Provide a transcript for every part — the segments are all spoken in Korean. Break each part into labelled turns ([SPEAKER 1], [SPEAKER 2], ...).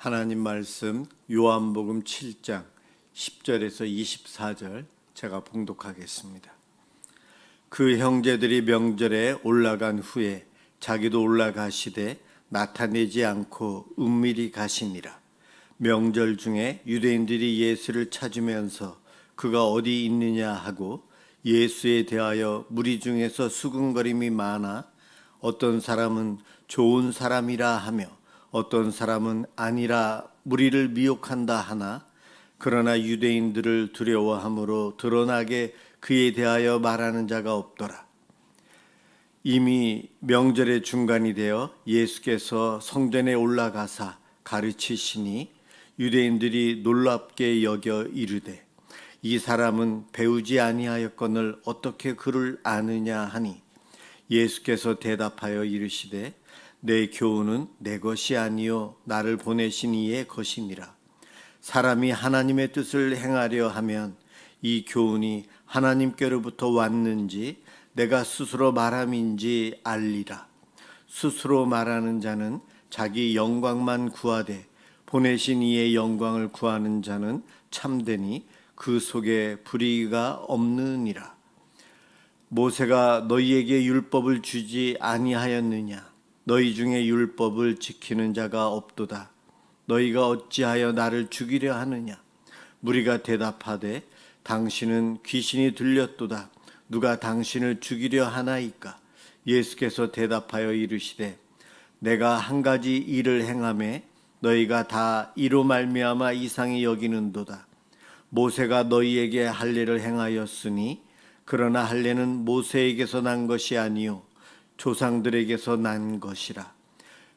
[SPEAKER 1] 하나님 말씀 요한복음 7장 10절에서 24절 제가 봉독하겠습니다. 그 형제들이 명절에 올라간 후에 자기도 올라가시되 나타내지 않고 은밀히 가시니라. 명절 중에 유대인들이 예수를 찾으면서 그가 어디 있느냐 하고 예수에 대하여 무리 중에서 수군거림이 많아 어떤 사람은 좋은 사람이라 하며 어떤 사람은 아니라 무리를 미혹한다 하나 그러나 유대인들을 두려워함으로 드러나게 그에 대하여 말하는 자가 없더라. 이미 명절의 중간이 되어 예수께서 성전에 올라가사 가르치시니 유대인들이 놀랍게 여겨 이르되 이 사람은 배우지 아니하였거늘 어떻게 그를 아느냐 하니 예수께서 대답하여 이르시되 내 교훈은 내 것이 아니요 나를 보내신 이의 것이니라. 사람이 하나님의 뜻을 행하려 하면 이 교훈이 하나님께로부터 왔는지 내가 스스로 말함인지 알리라. 스스로 말하는 자는 자기 영광만 구하되 보내신 이의 영광을 구하는 자는 참되니 그 속에 불의가 없느니라. 모세가 너희에게 율법을 주지 아니하였느냐? 너희 중에 율법을 지키는 자가 없도다. 너희가 어찌하여 나를 죽이려 하느냐? 무리가 대답하되 당신은 귀신이 들렸도다. 누가 당신을 죽이려 하나이까? 예수께서 대답하여 이르시되 내가 한 가지 일을 행하매 너희가 다 이로 말미암아 이상히 여기는도다. 모세가 너희에게 할례를 행하였으니 그러나 할례는 모세에게서 난 것이 아니요 조상들에게서 난 것이라.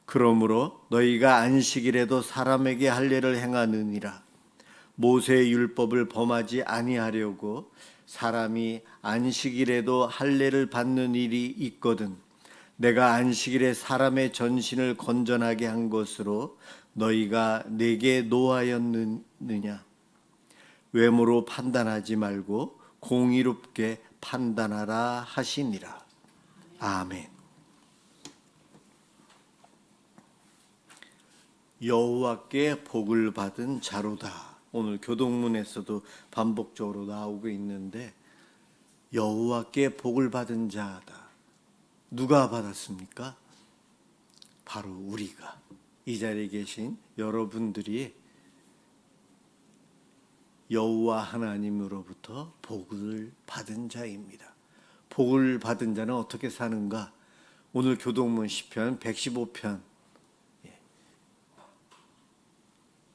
[SPEAKER 1] 그러므로 너희가 안식일에도 사람에게 할례를 행하느니라. 모세의 율법을 범하지 아니하려고 사람이 안식일에도 할례를 받는 일이 있거든 내가 안식일에 사람의 전신을 건전하게 한 것으로 너희가 내게 노하였느냐? 외모로 판단하지 말고 공의롭게 판단하라 하시니라. 아멘. 여호와께 복을 받은 자로다. 오늘 교동문에서도 반복적으로 나오고 있는데 여호와께 복을 받은 자다. 누가 받았습니까? 바로 우리가, 이 자리에 계신 여러분들이 여호와 하나님으로부터 복을 받은 자입니다. 복을 받은 자는 어떻게 사는가? 오늘 교동문 시편 115편,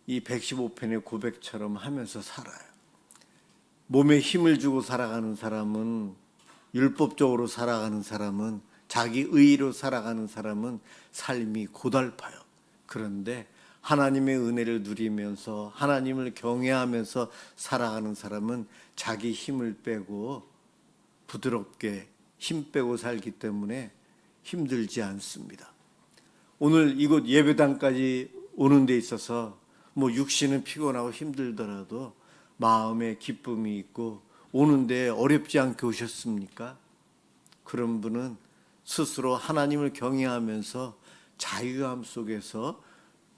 [SPEAKER 1] 이 115편의 고백처럼 하면서 살아요. 몸에 힘을 주고 살아가는 사람은, 율법적으로 살아가는 사람은, 자기 의로 살아가는 사람은 삶이 고달파요. 그런데 하나님의 은혜를 누리면서 하나님을 경외하면서 살아가는 사람은 자기 힘을 빼고 부드럽게 힘 빼고 살기 때문에 힘들지 않습니다. 오늘 이곳 예배당까지 오는 데 있어서 육신은 피곤하고 힘들더라도 마음에 기쁨이 있고 오는데 어렵지 않게 오셨습니까? 그런 분은 스스로 하나님을 경외하면서 자유함 속에서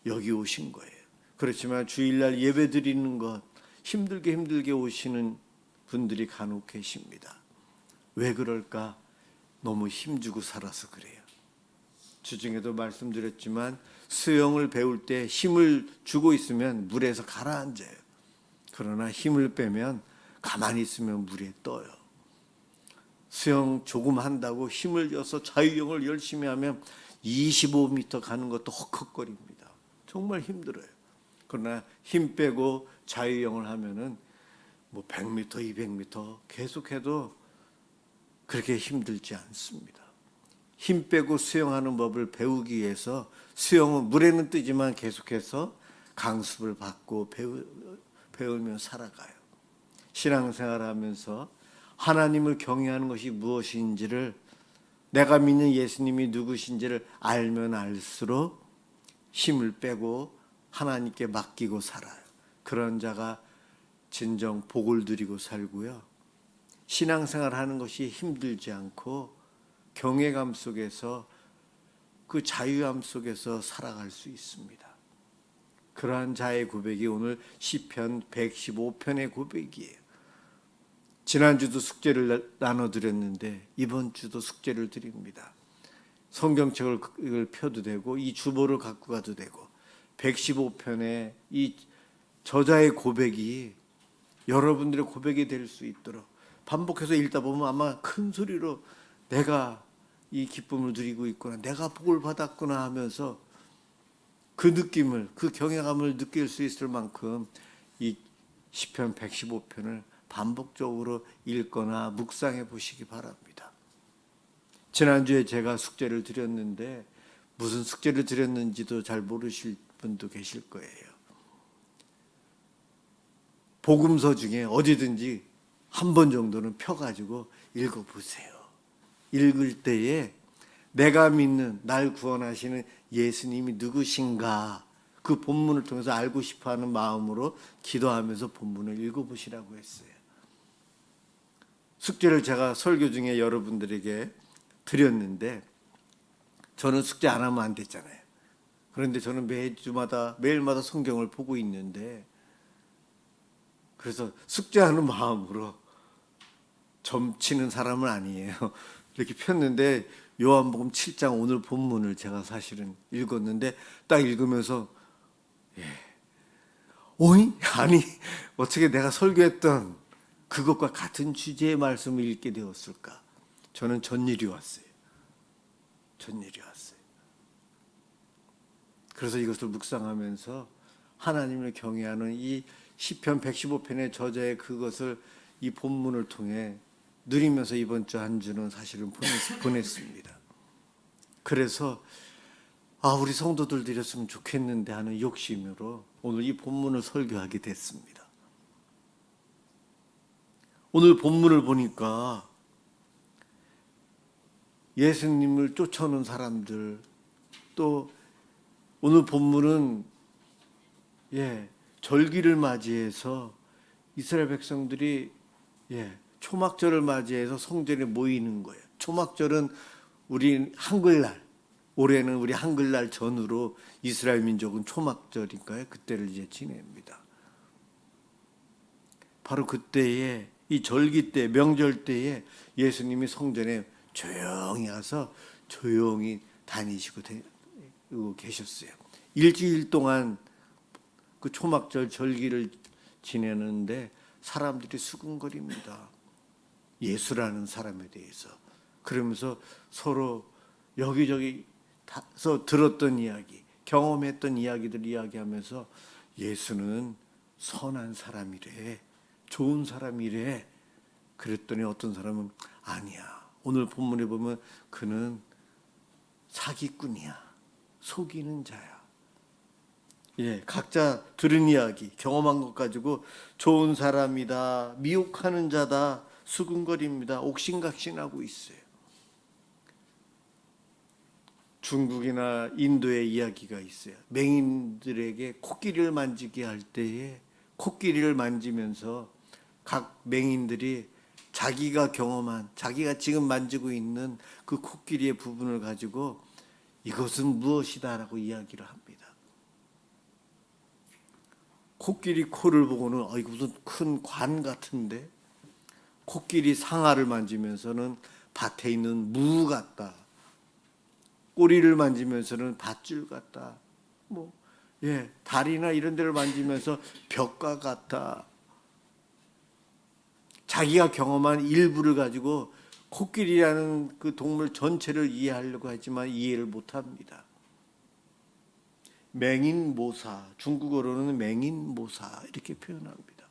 [SPEAKER 1] 여기 오신 거예요. 그렇지만 주일날 예배 드리는 것 힘들게 오시는 분들이 간혹 계십니다. 왜 그럴까? 너무 힘주고 살아서 그래요. 주중에도 말씀드렸지만 수영을 배울 때 힘을 주고 있으면 물에서 가라앉아요. 그러나 힘을 빼면 가만히 있으면 물에 떠요. 수영 조금 한다고 힘을 줘서 자유형을 열심히 하면 25m 가는 것도 헉헉거립니다. 정말 힘들어요. 그러나 힘 빼고 자유형을 하면은 100m, 200m 계속해도 그렇게 힘들지 않습니다. 힘 빼고 수영하는 법을 배우기 위해서 수영은 물에는 뜨지만 계속해서 강습을 받고 배우며 살아가요. 신앙생활하면서 하나님을 경외하는 것이 무엇인지를, 내가 믿는 예수님이 누구신지를 알면 알수록 힘을 빼고 하나님께 맡기고 살아요. 그런 자가 진정 복을 누리고 살고요. 신앙생활하는 것이 힘들지 않고 경외감 속에서 그 자유함 속에서 살아갈 수 있습니다. 그러한 자의 고백이 오늘 시편 115편의 고백이에요. 지난주도 숙제를 나눠드렸는데 이번 주도 숙제를 드립니다. 성경책을 펴도 되고 이 주보를 갖고 가도 되고 115편의 이 저자의 고백이 여러분들의 고백이 될 수 있도록 반복해서 읽다 보면 아마 큰 소리로 내가 이 기쁨을 누리고 있구나, 내가 복을 받았구나 하면서 그 느낌을, 그 경외감을 느낄 수 있을 만큼 이 시편 115편을 반복적으로 읽거나 묵상해 보시기 바랍니다. 지난주에 제가 숙제를 드렸는데 무슨 숙제를 드렸는지도 잘 모르실 분도 계실 거예요. 복음서 중에 어디든지 한 번 정도는 펴가지고 읽어보세요. 읽을 때에 내가 믿는 날 구원하시는 예수님이 누구신가 그 본문을 통해서 알고 싶어하는 마음으로 기도하면서 본문을 읽어보시라고 했어요. 숙제를 제가 설교 중에 여러분들에게 드렸는데 저는 숙제 안 하면 안 됐잖아요. 그런데 저는 매일마다 성경을 보고 있는데 그래서 숙제하는 마음으로 점치는 사람은 아니에요. 이렇게 폈는데 요한복음 7장 오늘 본문을 제가 사실은 읽었는데 딱 읽으면서 오이? 아니 어떻게 내가 설교했던 그것과 같은 주제의 말씀을 읽게 되었을까? 저는 전일이 왔어요. 그래서 이것을 묵상하면서 하나님을 경외하는 이 시편 115편의 저자의 그것을 이 본문을 통해 누리면서 이번 주 한 주는 사실은 보냈습니다. 그래서 우리 성도들 드렸으면 좋겠는데 하는 욕심으로 오늘 이 본문을 설교하게 됐습니다. 오늘 본문을 보니까 예수님을 쫓아오는 사람들, 또 오늘 본문은 절기를 맞이해서 이스라엘 백성들이 초막절을 맞이해서 성전에 모이는 거예요. 초막절은 우리 한글날, 올해는 우리 한글날 전후로 이스라엘 민족은 초막절인가요? 그때를 이제 지냅니다. 바로 그때에 이 절기 때, 명절 때에 예수님이 성전에 조용히 와서 조용히 다니시고 계셨어요. 일주일 동안 그 초막절 절기를 지내는데 사람들이 수군거립니다. 예수라는 사람에 대해서. 그러면서 서로 여기저기서 들었던 이야기, 경험했던 이야기들 이야기하면서 예수는 선한 사람이래, 좋은 사람이래. 그랬더니 어떤 사람은 아니야, 오늘 본문에 보면 그는 사기꾼이야, 속이는 자야. 각자 들은 이야기, 경험한 것 가지고 좋은 사람이다, 미혹하는 자다, 수군거립니다. 옥신각신하고 있어요. 중국이나 인도의 이야기가 있어요. 맹인들에게 코끼리를 만지게 할 때에 코끼리를 만지면서 각 맹인들이 자기가 경험한, 자기가 지금 만지고 있는 그 코끼리의 부분을 가지고 이것은 무엇이다라고 이야기를 합니다. 코끼리 코를 보고는 이거 무슨 큰 관 같은데, 코끼리 상아를 만지면서는 밭에 있는 무 같다, 꼬리를 만지면서는 밧줄 같다, 다리나 이런 데를 만지면서 벽과 같다. 자기가 경험한 일부를 가지고 코끼리라는 그 동물 전체를 이해하려고 하지만 이해를 못합니다. 맹인모사, 중국어로는 맹인모사 이렇게 표현합니다.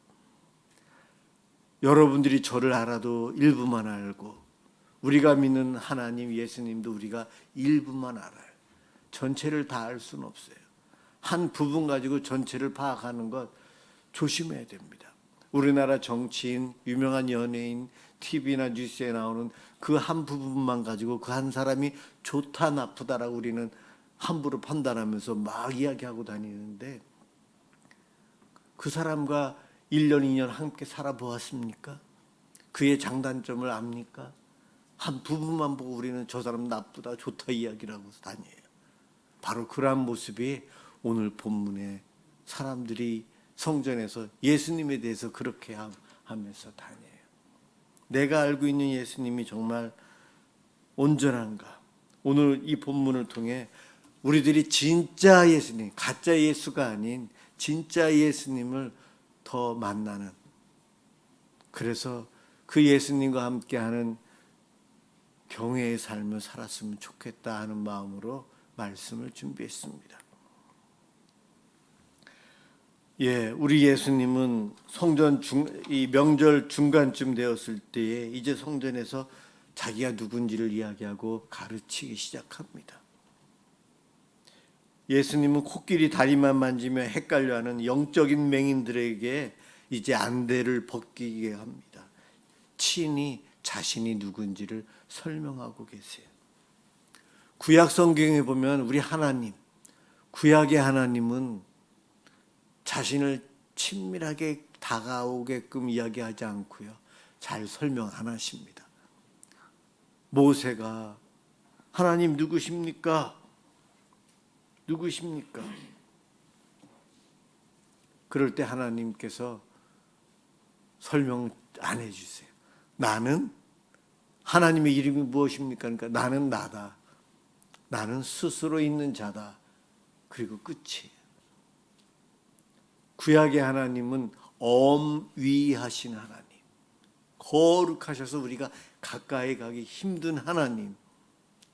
[SPEAKER 1] 여러분들이 저를 알아도 일부만 알고 우리가 믿는 하나님 예수님도 우리가 일부만 알아요. 전체를 다 알 수는 없어요. 한 부분 가지고 전체를 파악하는 것 조심해야 됩니다. 우리나라 정치인, 유명한 연예인, TV나 뉴스에 나오는 그 한 부분만 가지고 그 한 사람이 좋다 나쁘다라고 우리는 함부로 판단하면서 막 이야기하고 다니는데 그 사람과 1년, 2년 함께 살아보았습니까? 그의 장단점을 압니까? 한 부분만 보고 우리는 저 사람 나쁘다, 좋다 이야기를 하고 다녀요. 바로 그러한 모습이 오늘 본문에 사람들이 성전에서 예수님에 대해서 그렇게 하면서 다녀요. 내가 알고 있는 예수님이 정말 온전한가? 오늘 이 본문을 통해 우리들이 진짜 예수님, 가짜 예수가 아닌 진짜 예수님을 더 만나는, 그래서 그 예수님과 함께하는 경외의 삶을 살았으면 좋겠다 하는 마음으로 말씀을 준비했습니다. 우리 예수님은 이 명절 중간쯤 되었을 때에 이제 성전에서 자기가 누군지를 이야기하고 가르치기 시작합니다. 예수님은 코끼리 다리만 만지며 헷갈려하는 영적인 맹인들에게 이제 안대를 벗기게 합니다. 친히 자신이 누군지를 설명하고 계세요. 구약 성경에 보면 우리 하나님, 구약의 하나님은 자신을 친밀하게 다가오게끔 이야기하지 않고요, 잘 설명 안 하십니다. 모세가 하나님 누구십니까? 누구십니까? 그럴 때 하나님께서 설명 안 해주세요. 나는, 하나님의 이름이 무엇입니까? 그러니까 나는 나다. 나는 스스로 있는 자다. 그리고 끝이에요. 구약의 하나님은 엄위하신 하나님, 거룩하셔서 우리가 가까이 가기 힘든 하나님,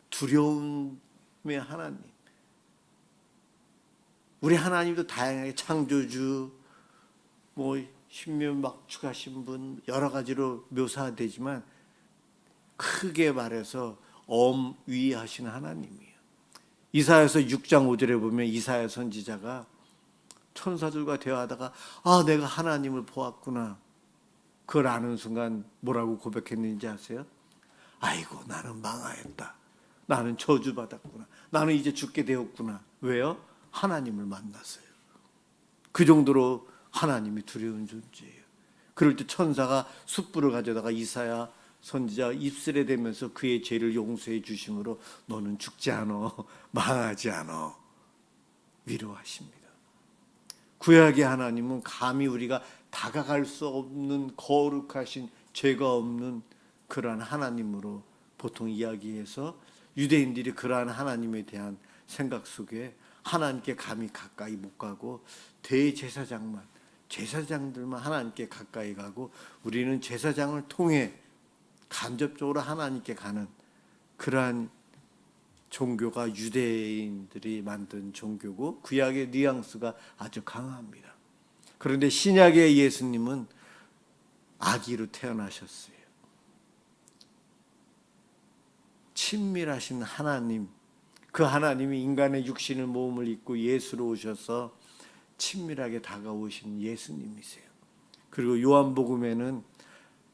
[SPEAKER 1] 두려움의 하나님. 우리 하나님도 다양하게 창조주, 신묘막축하신 분, 여러 가지로 묘사되지만 크게 말해서 엄위하신 하나님이에요. 이사야서 6장 5절에 보면 이사야 선지자가 천사들과 대화하다가 내가 하나님을 보았구나, 그걸 아는 순간 뭐라고 고백했는지 아세요? 아이고, 나는 망하였다. 나는 저주받았구나. 나는 이제 죽게 되었구나. 왜요? 하나님을 만났어요. 그 정도로 하나님이 두려운 존재예요. 그럴 때 천사가 숯불을 가져다가 이사야 선지자 입술에 대면서 그의 죄를 용서해 주심으로 너는 죽지 않아, 망하지 않아, 위로하십니다. 구약의 하나님은 감히 우리가 다가갈 수 없는 거룩하신, 죄가 없는 그러한 하나님으로 보통 이야기해서 유대인들이 그러한 하나님에 대한 생각 속에 하나님께 감히 가까이 못 가고 제사장들만 하나님께 가까이 가고, 우리는 제사장을 통해 간접적으로 하나님께 가는 그러한 종교가 유대인들이 만든 종교고, 구약의 뉘앙스가 아주 강합니다. 그런데 신약의 예수님은 아기로 태어나셨어요. 친밀하신 하나님, 그 하나님이 인간의 육신을 몸을 입고 예수로 오셔서 친밀하게 다가오신 예수님이세요. 그리고 요한복음에는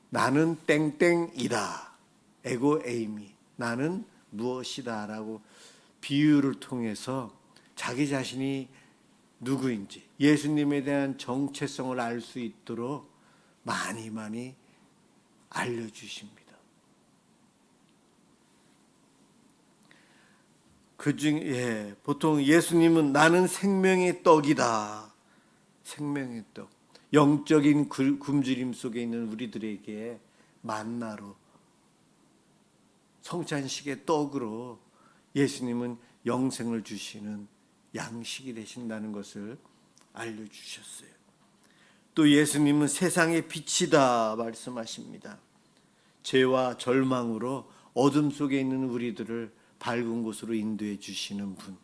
[SPEAKER 1] 나는 땡땡이다, 에고 에이미, 나는 무엇이다 라고 비유를 통해서 자기 자신이 누구인지, 예수님에 대한 정체성을 알 수 있도록 많이 알려주십니다. 보통 예수님은 나는 생명의 떡이다, 생명의 떡, 영적인 굶주림 속에 있는 우리들에게 만나로, 성찬식의 떡으로 예수님은 영생을 주시는 양식이 되신다는 것을 알려주셨어요. 또 예수님은 세상의 빛이다 말씀하십니다. 죄와 절망으로 어둠 속에 있는 우리들을 밝은 곳으로 인도해 주시는 분.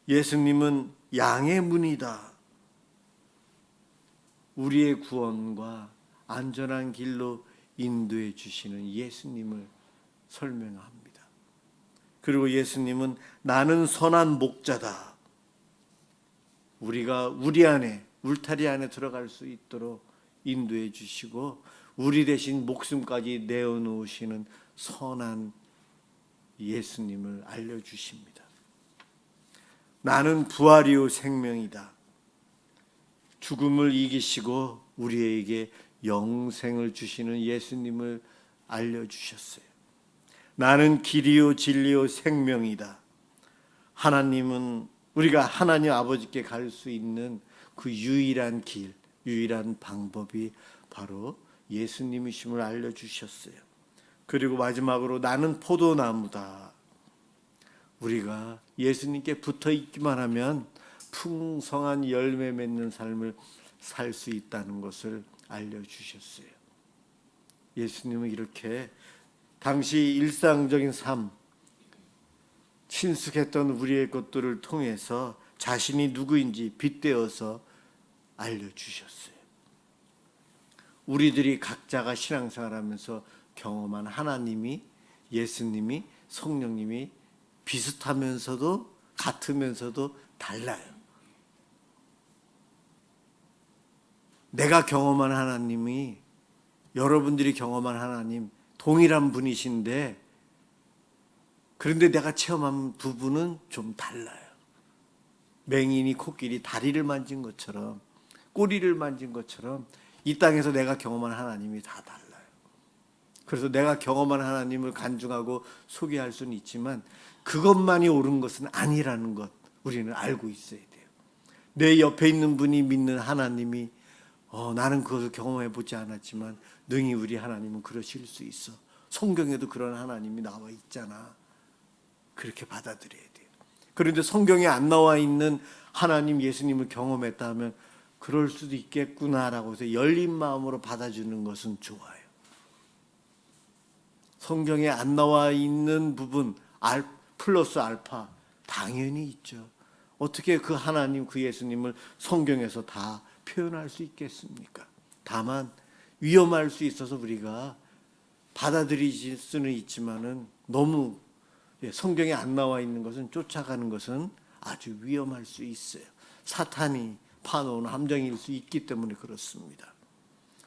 [SPEAKER 1] 예수님은 양의 문이다. 우리의 구원과 안전한 길로 인도해 주시는 예수님을 설명합니다. 그리고 예수님은 나는 선한 목자다. 우리가 우리 안에, 울타리 안에 들어갈 수 있도록 인도해 주시고 우리 대신 목숨까지 내어놓으시는 선한 예수님을 알려주십니다. 나는 부활이요 생명이다. 죽음을 이기시고 우리에게 영생을 주시는 예수님을 알려주셨어요. 나는 길이요 진리요 생명이다. 하나님은 우리가 하나님 아버지께 갈 수 있는 그 유일한 길, 유일한 방법이 바로 예수님이심을 알려주셨어요. 그리고 마지막으로 나는 포도나무다. 우리가 예수님께 붙어 있기만 하면 풍성한 열매 맺는 삶을 살 수 있다는 것을 알려주셨어요. 예수님은 이렇게 당시 일상적인 삶, 친숙했던 우리의 것들을 통해서 자신이 누구인지 빗대어서 알려주셨어요. 우리들이 각자가 신앙생활하면서 경험한 하나님이, 예수님이, 성령님이 비슷하면서도 같으면서도 달라요. 내가 경험한 하나님이 여러분들이 경험한 하나님 동일한 분이신데, 그런데 내가 체험한 부분은 좀 달라요. 맹인이 코끼리 다리를 만진 것처럼, 꼬리를 만진 것처럼 이 땅에서 내가 경험한 하나님이 다 달라요. 그래서 내가 경험한 하나님을 간증하고 소개할 수는 있지만 그것만이 옳은 것은 아니라는 것 우리는 알고 있어야 돼요. 내 옆에 있는 분이 믿는 하나님이 나는 그것을 경험해 보지 않았지만 능히 우리 하나님은 그러실 수 있어. 성경에도 그런 하나님이 나와 있잖아. 그렇게 받아들여야 돼요. 그런데 성경에 안 나와 있는 하나님 예수님을 경험했다 하면 그럴 수도 있겠구나라고 해서 열린 마음으로 받아주는 것은 좋아요. 성경에 안 나와 있는 부분 플러스 알파 당연히 있죠. 어떻게 그 하나님 그 예수님을 성경에서 다 표현할 수 있겠습니까? 다만 위험할 수 있어서 우리가 받아들일 수는 있지만은 너무 성경에 안 나와 있는 것은 쫓아가는 것은 아주 위험할 수 있어요. 사탄이 파놓은 함정일 수 있기 때문에 그렇습니다.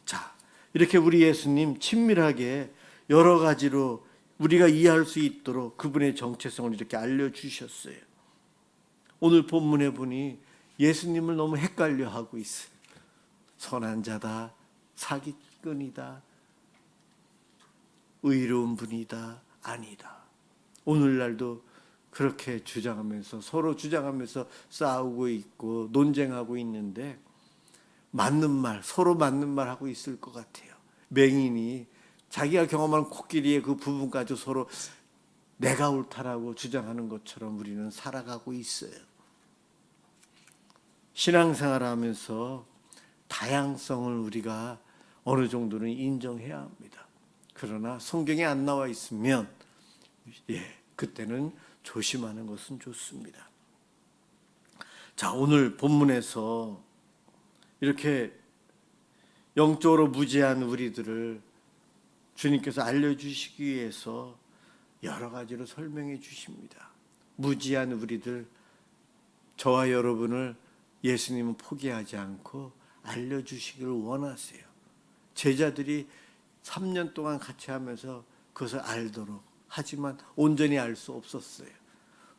[SPEAKER 1] 자, 이렇게 우리 예수님 친밀하게 여러 가지로 우리가 이해할 수 있도록 그분의 정체성을 이렇게 알려주셨어요. 오늘 본문에 보니 예수님을 너무 헷갈려 하고 있어요. 선한 자다, 사기꾼이다, 의로운 분이다, 아니다. 오늘날도 그렇게 주장하면서 서로 주장하면서 싸우고 있고 논쟁하고 있는데 맞는 말, 서로 맞는 말 하고 있을 것 같아요. 맹인이 자기가 경험한 코끼리의 그 부분까지 서로 내가 옳다라고 주장하는 것처럼 우리는 살아가고 있어요. 신앙생활하면서 다양성을 우리가 어느 정도는 인정해야 합니다. 그러나 성경에 안 나와 있으면 그때는 조심하는 것은 좋습니다. 자, 오늘 본문에서 이렇게 영적으로 무지한 우리들을 주님께서 알려주시기 위해서 여러 가지로 설명해 주십니다. 무지한 우리들, 저와 여러분을 예수님은 포기하지 않고 알려주시기를 원하세요. 제자들이 3년 동안 같이 하면서 그것을 알도록, 하지만 온전히 알 수 없었어요.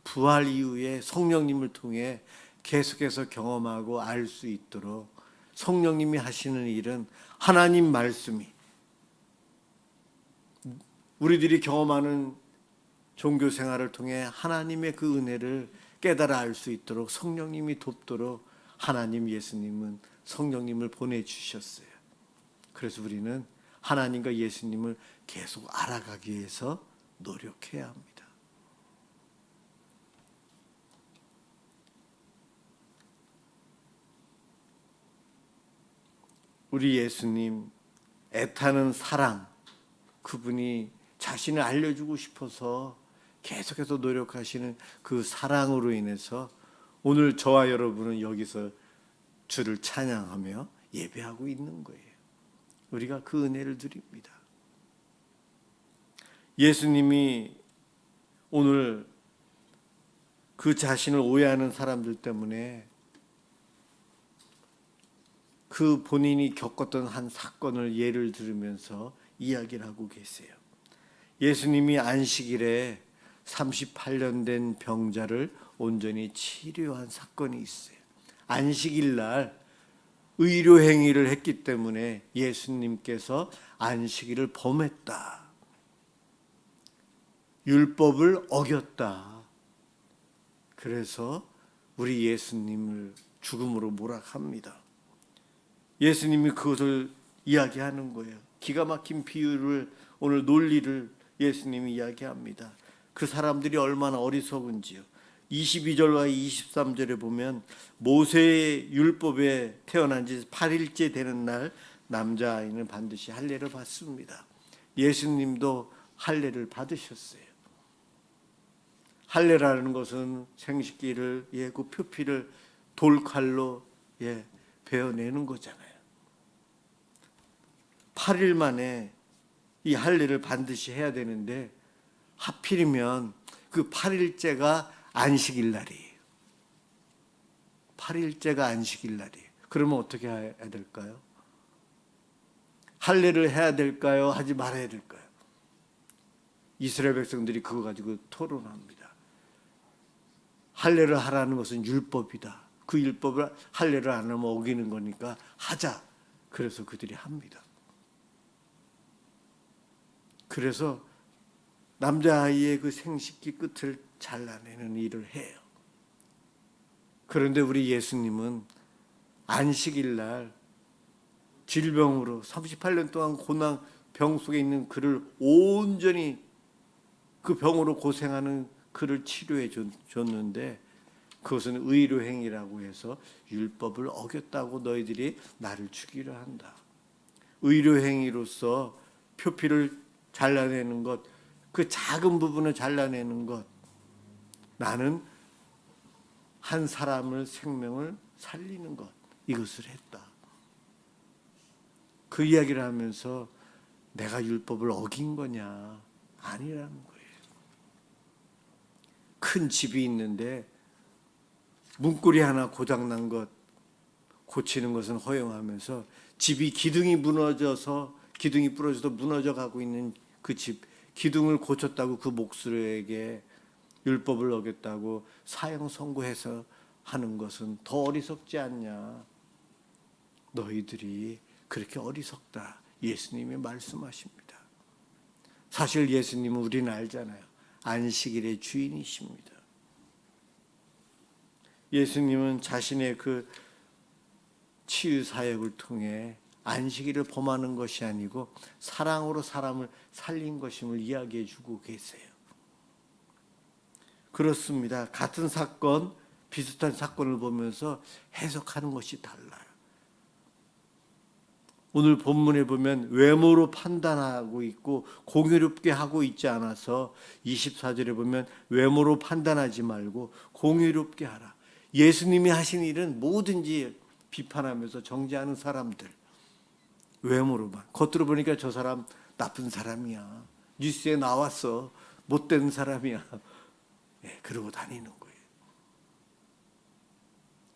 [SPEAKER 1] 부활 이후에 성령님을 통해 계속해서 경험하고 알 수 있도록 성령님이 하시는 일은 하나님 말씀이 우리들이 경험하는 종교 생활을 통해 하나님의 그 은혜를 깨달아 알 수 있도록 성령님이 돕도록 하나님 예수님은 성령님을 보내주셨어요. 그래서 우리는 하나님과 예수님을 계속 알아가기 위해서 노력해야 합니다. 우리 예수님 애타는 사랑, 그분이 자신을 알려주고 싶어서 계속해서 노력하시는 그 사랑으로 인해서 오늘 저와 여러분은 여기서 주를 찬양하며 예배하고 있는 거예요. 우리가 그 은혜를 드립니다. 예수님이 오늘 그 자신을 오해하는 사람들 때문에 그 본인이 겪었던 한 사건을 예를 들으면서 이야기를 하고 계세요. 예수님이 안식일에 38년 된 병자를 온전히 치료한 사건이 있어요. 안식일 날 의료 행위를 했기 때문에 예수님께서 안식일을 범했다. 율법을 어겼다. 그래서 우리 예수님을 죽음으로 몰아갑니다. 예수님이 그것을 이야기하는 거예요. 기가 막힌 비유를, 오늘 논리를 예수님이 이야기합니다. 그 사람들이 얼마나 어리석은지요. 22절과 23절에 보면 모세의 율법에 태어난 지 8일째 되는 날 남자아이는 반드시 할례를 받습니다. 예수님도 할례를 받으셨어요. 할례라는 것은 생식기를 그 표피를 돌칼로 베어내는 거잖아요. 8일 만에 이 할례를 반드시 해야 되는데 하필이면 그 8일째가 안식일 날이에요. 8일째가 안식일 날이에요. 그러면 어떻게 해야 될까요? 할례를 해야 될까요? 하지 말아야 될까요? 이스라엘 백성들이 그거 가지고 토론합니다. 할례를 하라는 것은 율법이다. 그 율법을 할례를 안 하면 어기는 거니까 하자. 그래서 그들이 합니다. 그래서 남자아이의 그 생식기 끝을 잘라내는 일을 해요. 그런데 우리 예수님은 안식일 날 질병으로 38년 동안 고난 병 속에 있는 그를 온전히 그 병으로 고생하는 그를 치료해 줬는데 그것은 의로 행위라고 해서 율법을 어겼다고 너희들이 나를 죽이려 한다. 의로 행위로서 표피를 잘라내는 것, 그 작은 부분을 잘라내는 것, 나는 한 사람의 생명을 살리는 것, 이것을 했다. 그 이야기를 하면서 내가 율법을 어긴 거냐? 아니라는 거예요. 큰 집이 있는데 문고리 하나 고장난 것 고치는 것은 허용하면서 집이 기둥이 부러져서 무너져 가고 있는 그 집, 기둥을 고쳤다고 그 목수에게 율법을 어겼다고 사형 선고해서 하는 것은 더 어리석지 않냐? 너희들이 그렇게 어리석다. 예수님이 말씀하십니다. 사실 예수님은 우리는 알잖아요. 안식일의 주인이십니다. 예수님은 자신의 그 치유 사역을 통해 안식일을 범하는 것이 아니고 사랑으로 사람을 살린 것임을 이야기해 주고 계세요. 그렇습니다. 같은 사건, 비슷한 사건을 보면서 해석하는 것이 달라요. 오늘 본문에 보면 외모로 판단하고 있고 공의롭게 하고 있지 않아서 24절에 보면 외모로 판단하지 말고 공의롭게 하라. 예수님이 하신 일은 뭐든지 비판하면서 정죄하는 사람들, 외모로만. 겉으로 보니까 저 사람 나쁜 사람이야. 뉴스에 나왔어. 못된 사람이야. 그러고 다니는 거예요.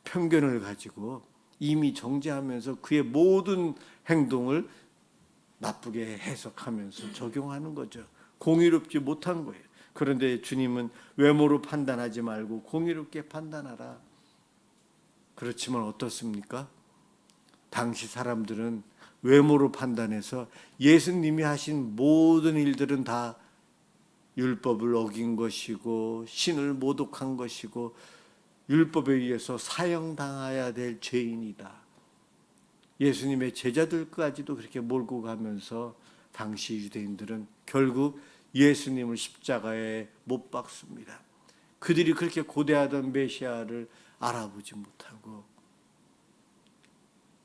[SPEAKER 1] 편견을 가지고 이미 정죄하면서 그의 모든 행동을 나쁘게 해석하면서 적용하는 거죠. 공의롭지 못한 거예요. 그런데 주님은 외모로 판단하지 말고 공의롭게 판단하라. 그렇지만 어떻습니까? 당시 사람들은 외모로 판단해서 예수님이 하신 모든 일들은 다 율법을 어긴 것이고 신을 모독한 것이고 율법에 의해서 사형당해야 될 죄인이다. 예수님의 제자들까지도 그렇게 몰고 가면서 당시 유대인들은 결국 예수님을 십자가에 못 박습니다. 그들이 그렇게 고대하던 메시아를 알아보지 못하고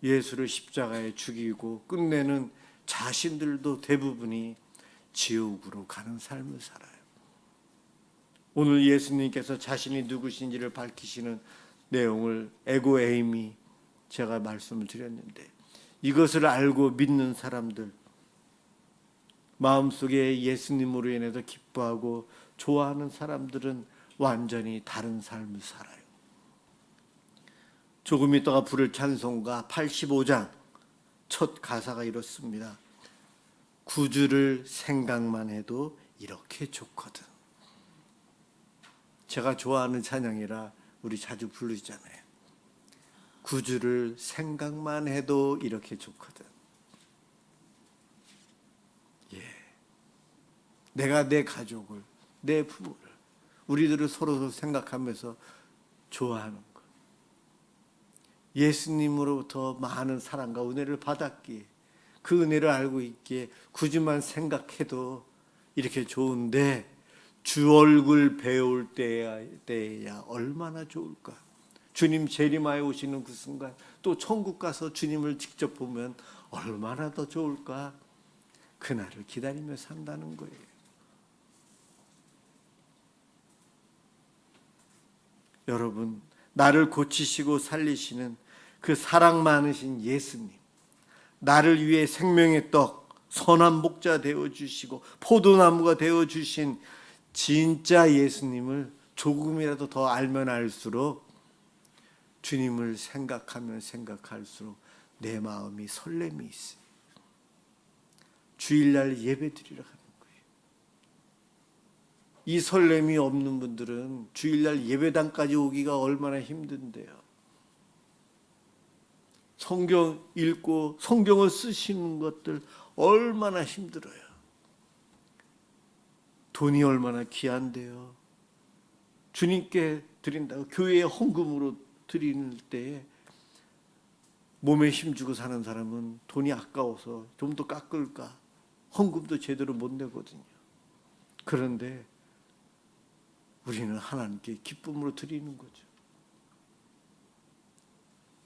[SPEAKER 1] 예수를 십자가에 죽이고 끝내는 자신들도 대부분이 지옥으로 가는 삶을 살아요. 오늘 예수님께서 자신이 누구신지를 밝히시는 내용을 에고에이미 제가 말씀을 드렸는데 이것을 알고 믿는 사람들 마음속에 예수님으로 인해서 기뻐하고 좋아하는 사람들은 완전히 다른 삶을 살아요. 조금 있다가 부를 찬송가 85장 첫 가사가 이렇습니다. 구주를 생각만 해도 이렇게 좋거든. 제가 좋아하는 찬양이라 우리 자주 부르잖아요. 구주를 생각만 해도 이렇게 좋거든. 내가 내 가족을, 내 부모를, 우리들을 서로 생각하면서 좋아하는 것. 예수님으로부터 많은 사랑과 은혜를 받았기에 그 은혜를 알고 있기에 굳이만 생각해도 이렇게 좋은데 주 얼굴 배울 때야 얼마나 좋을까. 주님 재림하여 오시는 그 순간 또 천국 가서 주님을 직접 보면 얼마나 더 좋을까. 그날을 기다리며 산다는 거예요. 여러분, 나를 고치시고 살리시는 그 사랑 많으신 예수님, 나를 위해 생명의 떡, 선한 목자 되어주시고 포도나무가 되어주신 진짜 예수님을 조금이라도 더 알면 알수록 주님을 생각하면 생각할수록 내 마음이 설렘이 있어요. 주일날 예배드리러 가는 거예요. 이 설렘이 없는 분들은 주일날 예배당까지 오기가 얼마나 힘든데요. 성경 읽고 성경을 쓰시는 것들 얼마나 힘들어요. 돈이 얼마나 귀한데요. 주님께 드린다고 교회에 헌금으로 드리는 때에 몸에 힘주고 사는 사람은 돈이 아까워서 좀 더 깎을까 헌금도 제대로 못 내거든요. 그런데 우리는 하나님께 기쁨으로 드리는 거죠.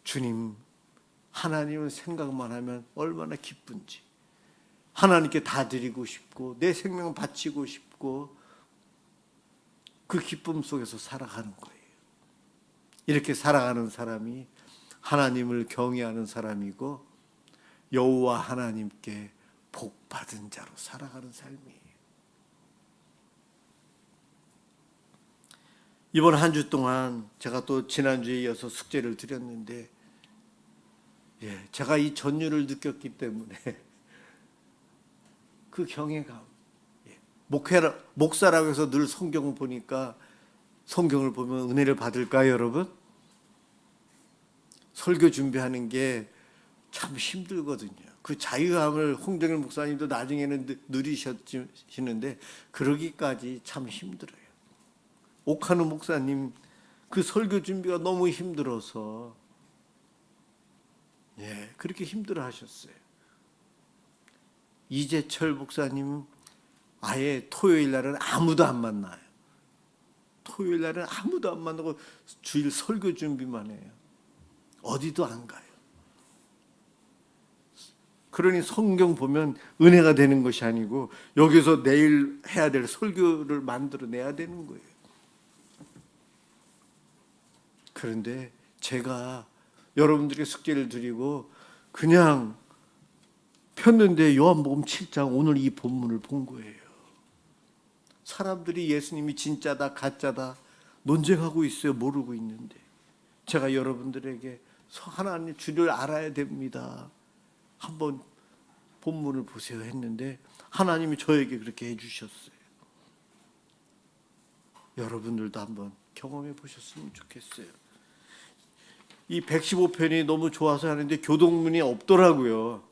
[SPEAKER 1] 주님, 하나님을 생각만 하면 얼마나 기쁜지. 하나님께 다 드리고 싶고 내 생명 바치고 싶고 그 기쁨 속에서 살아가는 거예요. 이렇게 살아가는 사람이 하나님을 경외하는 사람이고 여호와 하나님께 복받은 자로 살아가는 삶이에요. 이번 한 주 동안 제가 또 지난주에 이어서 숙제를 드렸는데 제가 이 전율을 느꼈기 때문에 그 경외감, 목사라고 해서 늘 성경을 보니까 성경을 보면 은혜를 받을까요, 여러분? 설교 준비하는 게 참 힘들거든요. 그 자유함을 홍정일 목사님도 나중에는 누리시는데 그러기까지 참 힘들어요. 옥한우 목사님 그 설교 준비가 너무 힘들어서 그렇게 힘들어 하셨어요. 이재철 목사님 아예 토요일 날은 아무도 안 만나요. 토요일 날은 아무도 안 만나고 주일 설교 준비만 해요. 어디도 안 가요. 그러니 성경 보면 은혜가 되는 것이 아니고 여기서 내일 해야 될 설교를 만들어내야 되는 거예요. 그런데 제가 여러분들에게 숙제를 드리고 그냥 폈는데 요한복음 7장 오늘 이 본문을 본 거예요. 사람들이 예수님이 진짜다 가짜다 논쟁하고 있어요. 모르고 있는데 제가 여러분들에게 하나님 주를 알아야 됩니다. 한번 본문을 보세요 했는데 하나님이 저에게 그렇게 해주셨어요. 여러분들도 한번 경험해 보셨으면 좋겠어요. 이 115편이 너무 좋아서 하는데 교동문이 없더라고요.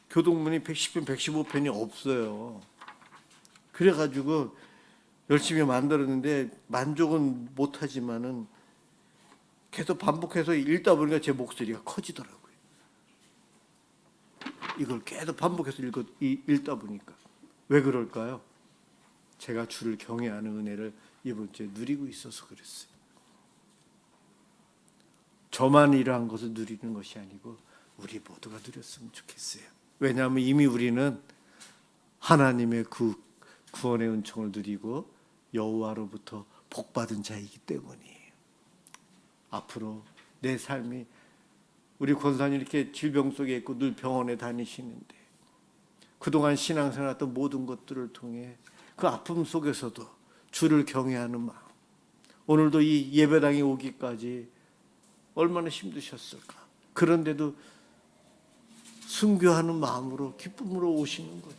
[SPEAKER 1] 교동문이 110편, 115편이 없어요. 그래가지고 열심히 만들었는데 만족은 못하지만은 계속 반복해서 읽다 보니까 제 목소리가 커지더라고요. 이걸 계속 반복해서 읽다 보니까 왜 그럴까요? 제가 주를 경외하는 은혜를 이번 주에 누리고 있어서 그랬어요. 저만 이러한 것을 누리는 것이 아니고 우리 모두가 누렸으면 좋겠어요. 왜냐하면 이미 우리는 하나님의 그 구원의 은총을 누리고 여호와로부터 복받은 자이기 때문이에요. 앞으로 내 삶이 우리 권사님 이렇게 질병 속에 있고 늘 병원에 다니시는데 그동안 신앙생활 했던 모든 것들을 통해 그 아픔 속에서도 주를 경외하는 마음, 오늘도 이 예배당에 오기까지 얼마나 힘드셨을까. 그런데도 순교하는 마음으로 기쁨으로 오시는 거예요.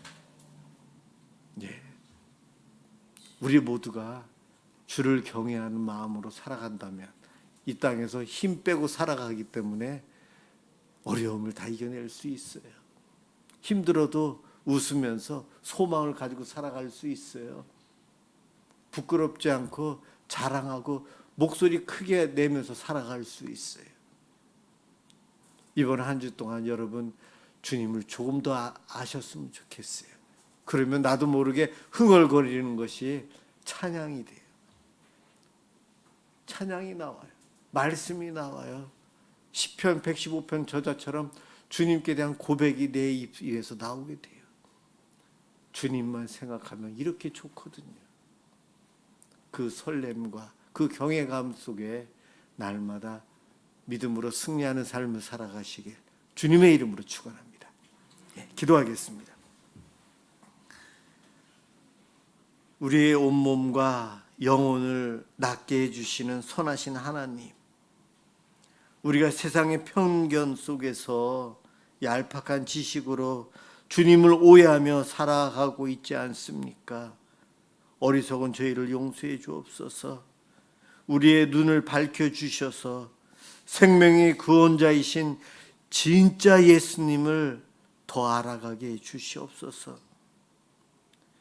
[SPEAKER 1] 우리 모두가 주를 경외하는 마음으로 살아간다면 이 땅에서 힘 빼고 살아가기 때문에 어려움을 다 이겨낼 수 있어요. 힘들어도 웃으면서 소망을 가지고 살아갈 수 있어요. 부끄럽지 않고 자랑하고 목소리 크게 내면서 살아갈 수 있어요. 이번 한 주 동안 여러분 주님을 조금 더 아셨으면 좋겠어요. 그러면 나도 모르게 흥얼거리는 것이 찬양이 돼요. 찬양이 나와요. 말씀이 나와요. 시편 115편 저자처럼 주님께 대한 고백이 내 입 위에서 나오게 돼요. 주님만 생각하면 이렇게 좋거든요. 그 설렘과 그 경외감 속에 날마다 믿음으로 승리하는 삶을 살아가시길 주님의 이름으로 축원합니다. 기도하겠습니다. 우리의 온몸과 영혼을 낫게 해주시는 선하신 하나님, 우리가 세상의 편견 속에서 얄팍한 지식으로 주님을 오해하며 살아가고 있지 않습니까? 어리석은 저희를 용서해 주옵소서. 우리의 눈을 밝혀주셔서 생명의 구원자이신 진짜 예수님을 더 알아가게 해 주시옵소서.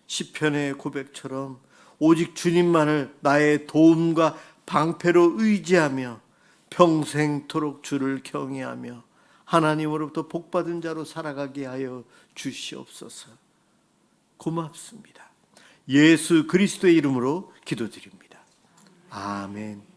[SPEAKER 1] 시편의 고백처럼 오직 주님만을 나의 도움과 방패로 의지하며 평생토록 주를 경외하며 하나님으로부터 복받은 자로 살아가게 하여 주시옵소서. 고맙습니다. 예수 그리스도의 이름으로 기도드립니다. 아멘.